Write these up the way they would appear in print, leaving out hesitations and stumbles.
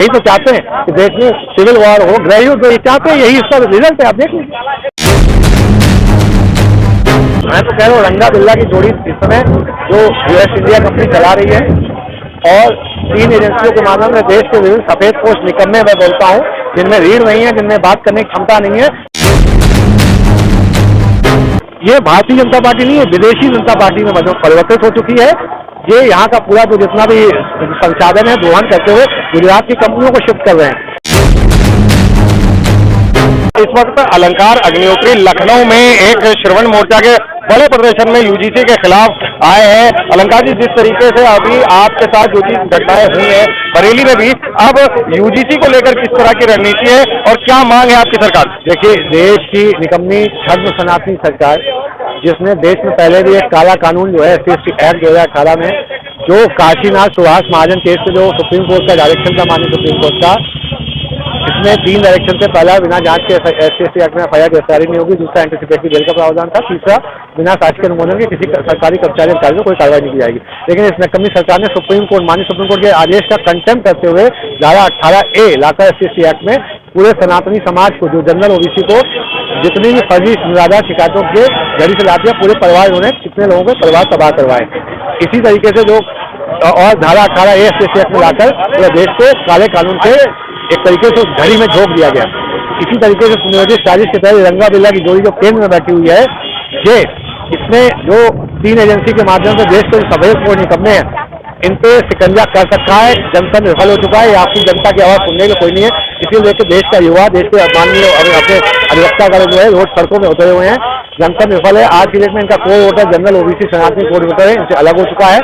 यही तो चाहते हैं कि देश में सिविल वॉर हो, गृह युद्ध हो, चाहते हैं, यही इसका रिजल्ट है। आप देख लीजिए, मैं तो कह रहा हूँ रंगा बिल्ला की जोड़ी इस समय जो यूएस इंडिया कंपनी चला रही है और 3 एजेंसियों के माध्यम से देश के विभिन्न सफेद पोस्ट निकम्मे मैं बोलता हूँ, जिनमें रीढ़ नहीं है, जिनमें बात करने की क्षमता नहीं है। ये भारतीय जनता पार्टी नहीं है, विदेशी जनता पार्टी में परिवर्तित हो चुकी है। ये यहाँ का पूरा जो जितना भी संसाधन है दोहन करते हुए गुजरात की कंपनियों को शिफ्ट कर रहे हैं। इस वक्त अलंकार अग्निहोत्री लखनऊ में एक श्रवण मोर्चा के बड़े प्रदर्शन में यूजीसी के खिलाफ आए हैं। अलंकार जी, जिस तरीके से अभी आपके साथ जो चीज घटनाएं हुई है बरेली में भी, अब यूजीसी को लेकर किस तरह की रणनीति है और क्या मांग है आपकी सरकार? देखिए, देश की निकम्मी छद्म सनातनी सरकार, जिसने देश में पहले भी एक काला कानून जो है SC एक्ट 2018 में, जो काशीनाथ सुभाष महाजन केस से जो सुप्रीम कोर्ट का डायरेक्शन था, माननीय सुप्रीम कोर्ट का, इसमें 3 डायरेक्शन से, पहला बिना जांच के SC एक्ट में FIR गिरफ्तारी नहीं होगी, दूसरा एंटीसिपेटरी बेल का प्रावधान था, तीसरा बिना साक्ष्य अनुमोदन के किसी सरकारी कर्मचारी अधिकारी को कोई कार्रवाई नहीं की जाएगी। लेकिन इस निकम्मी सरकार ने माननीय सुप्रीम कोर्ट के आदेश का कंटेम्प्ट करते हुए धारा 18A लाकर SC एक्ट में पूरे सनातनी समाज को, जो जनरल OBC को जितनी भी फर्जी निराधार शिकायतों के जड़ी से लाती है, पूरे परिवार उन्होंने कितने लोगों के परिवार तबाह करवाए। इसी तरीके से जो और धारा 18A SC एक्ट में लाकर पूरे देश को काले कानून से एक तरीके से उस घड़ी में झोंक दिया गया। इसी तरीके से सुनियोजित साजिश के तहत रंगा बिल्ला की जोड़ी जो केंद्र में बैठी हुई है, ये इसने जो 3 एजेंसी के माध्यम से देश के सफेद पोस्ट निकम्मे हैं, इन पे शिकंजा कर सकता है। जनता विफल हो चुका है, आपकी जनता की आवाज सुनने के कोई नहीं है। इसीलिए लेकर देश का युवा, देश के माननीय अपने अधिवक्तागण जो है रोड सड़कों में उतरे हुए हैं। जनता विफल है। आज की डेट में इनका कोर वोटर जनरल OBC सनातनी कोर वोटर है, इनसे अलग हो चुका है।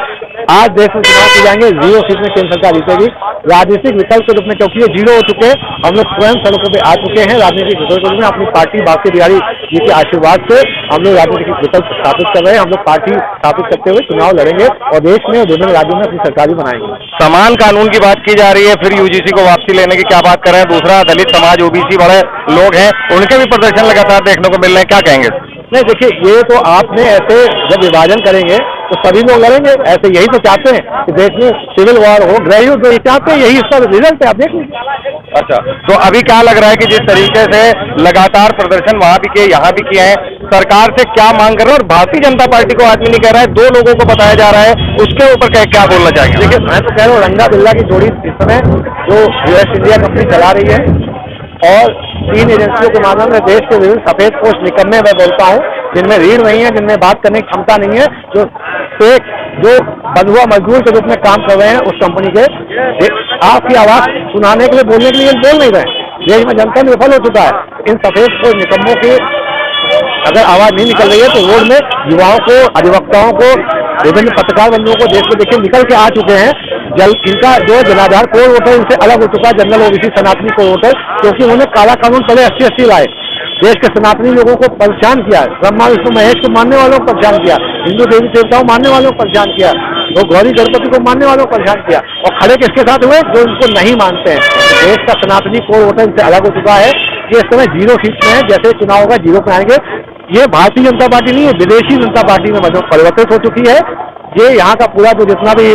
आज देश में चुनाव किए जाएंगे, 0 सीट में केंद्र सरकार जीतेगी। राजनीतिक विकल्प के रूप में क्योंकि ये 0 हो चुके हैं, हम लोग स्वयं सड़कों पे आ चुके हैं। राजनीतिक विकल्प के रूप में अपनी पार्टी बाकी बिहारी जी के आशीर्वाद से हम लोग राजनीतिक विकल्प स्थापित कर रहे हैं। हम लोग पार्टी स्थापित करते हुए चुनाव लड़ेंगे और देश में और विभिन्न राज्यों में अपनी सरकार भी बनाएंगे। समान कानून की बात की जा रही है, फिर यूजीसी को वापसी लेने की क्या बात कर रहे हैं? दूसरा, दलित समाज, OBC बड़े लोग हैं, उनके भी प्रदर्शन लगातार देखने को मिल रहे हैं, क्या कहेंगे? नहीं, देखिए, ये तो आपने ऐसे जब विभाजन करेंगे तो सभी लोग लड़ेंगे। ऐसे यही तो चाहते हैं कि देश में सिविल वॉर हो, गृह युद्ध हो, चाहते हैं, यही इसका रिजल्ट है। आप देख लीजिए। अच्छा, तो अभी क्या लग रहा है कि जिस तरीके से लगातार प्रदर्शन वहां भी किए, यहाँ भी किए हैं, सरकार से क्या मांग कर रहे हैं? और भारतीय जनता पार्टी को आदमी नहीं कह रहा है, 2 लोगों को बताया जा रहा है, उसके ऊपर क्या बोलना चाहेंगे? देखिए, मैं तो कह रहा हूँ रंगा बिल्ला की जोड़ी इस समय जो यूएस इंडिया कंपनी चला रही है और 3 एजेंसियों के माध्यम से देश के विभिन्न सफेद पोस्ट निकम्मे मैं बोलता हूँ, जिनमें रीढ़ नहीं है, जिनमें बात करने की क्षमता नहीं है, जो बंधुआ मजदूर के रूप में काम कर रहे हैं उस कंपनी के, आपकी आवाज सुनाने के लिए, बोलने के लिए बोल नहीं रहे। देश में जनता विफल हो चुका है। इन सफेद पोस्ट निकम्मों की अगर आवाज नहीं निकल रही है तो रोड में युवाओं को, अधिवक्ताओं को, विभिन्न पत्रकार बंधुओं को देश में देखिए निकल के आ चुके हैं। इनका जो जनाधार कोर वोटर इनसे अलग हो चुका है, जनरल OBC सनातनी कोर वोटर, क्योंकि उन्होंने काला कानून पहले 80 लाए, देश के सनातनी लोगों को परेशान किया, ब्रह्मा विष्णु महेश को मानने वालों को परेशान किया, हिंदू देवी देवताओं मानने वालों को परेशान किया, तो गौरी गणपति को मानने वालों को परेशान किया, और खड़े किसके साथ हुए? जो इनको नहीं मानते हैं। तो देश का सनातनी कोर वोटर इनसे अलग हो चुका है। ये इस समय 0 सीट में है, जैसे चुनाव होगा 0 पे आएंगे। ये भारतीय जनता पार्टी नहीं है, विदेशी जनता पार्टी में परिवर्तित हो चुकी है। ये यहाँ का पूरा जो जितना भी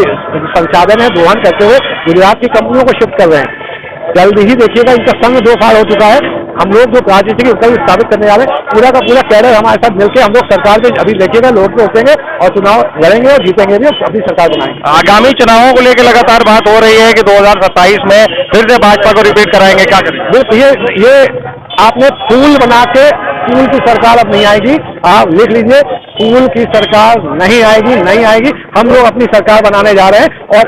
संसाधन है दोहन करते हुए गुजरात की कंपनियों को शिफ्ट कर रहे हैं। जल्द ही देखिएगा, इनका संघ 2 साल हो चुका है। हम लोग जो राजनीतिक विकल्प स्थापित करने जा रहे हैं, पूरा का पूरा कैडर हमारे साथ मिलकर हम लोग सरकार में अभी देखिएगा लोग पे उठेंगे और चुनाव लड़ेंगे और जीतेंगे भी, अपनी सरकार बनाएंगे। आगामी चुनावों को लेकर लगातार बात हो रही है कि 2027 में फिर से भाजपा को रिपीट कराएंगे, क्या करेंगे? बिल्कुल, ये आपने फूल बना के, फूल की सरकार अब नहीं आएगी। आप लिख लीजिए, फूल की सरकार नहीं आएगी, नहीं आएगी। हम लोग अपनी सरकार बनाने जा रहे हैं और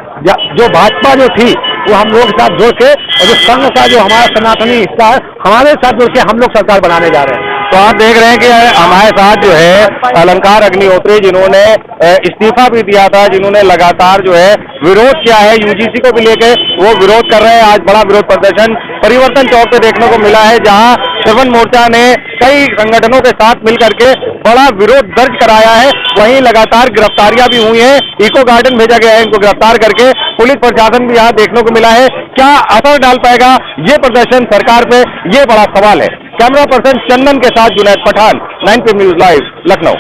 जो भाजपा जो थी वो हम लोग के साथ जुड़ के, और जो संघ का जो हमारा सनातनी हिस्सा है, हमारे साथ जुड़ के हम लोग सरकार बनाने जा रहे हैं। तो आप देख रहे हैं कि हमारे साथ जो है अलंकार अग्निहोत्री, जिन्होंने इस्तीफा भी दिया था, जिन्होंने लगातार जो है विरोध किया है यूजीसी को भी लेके, वो विरोध कर रहे हैं। आज बड़ा विरोध प्रदर्शन परिवर्तन चौक पे देखने को मिला है, जहां श्रवण मोर्चा ने कई संगठनों के साथ मिलकर के बड़ा विरोध दर्ज कराया है। वहीं लगातार गिरफ्तारियां भी हुई हैं, इको गार्डन भेजा गया है इनको गिरफ्तार करके। पुलिस प्रशासन भी यहाँ देखने को मिला है। क्या असर डाल पाएगा ये प्रदर्शन सरकार पे, ये बड़ा सवाल है। कैमरा पर्सन चंदन के साथ Junaid Pathan, 9PM news live, Lucknow.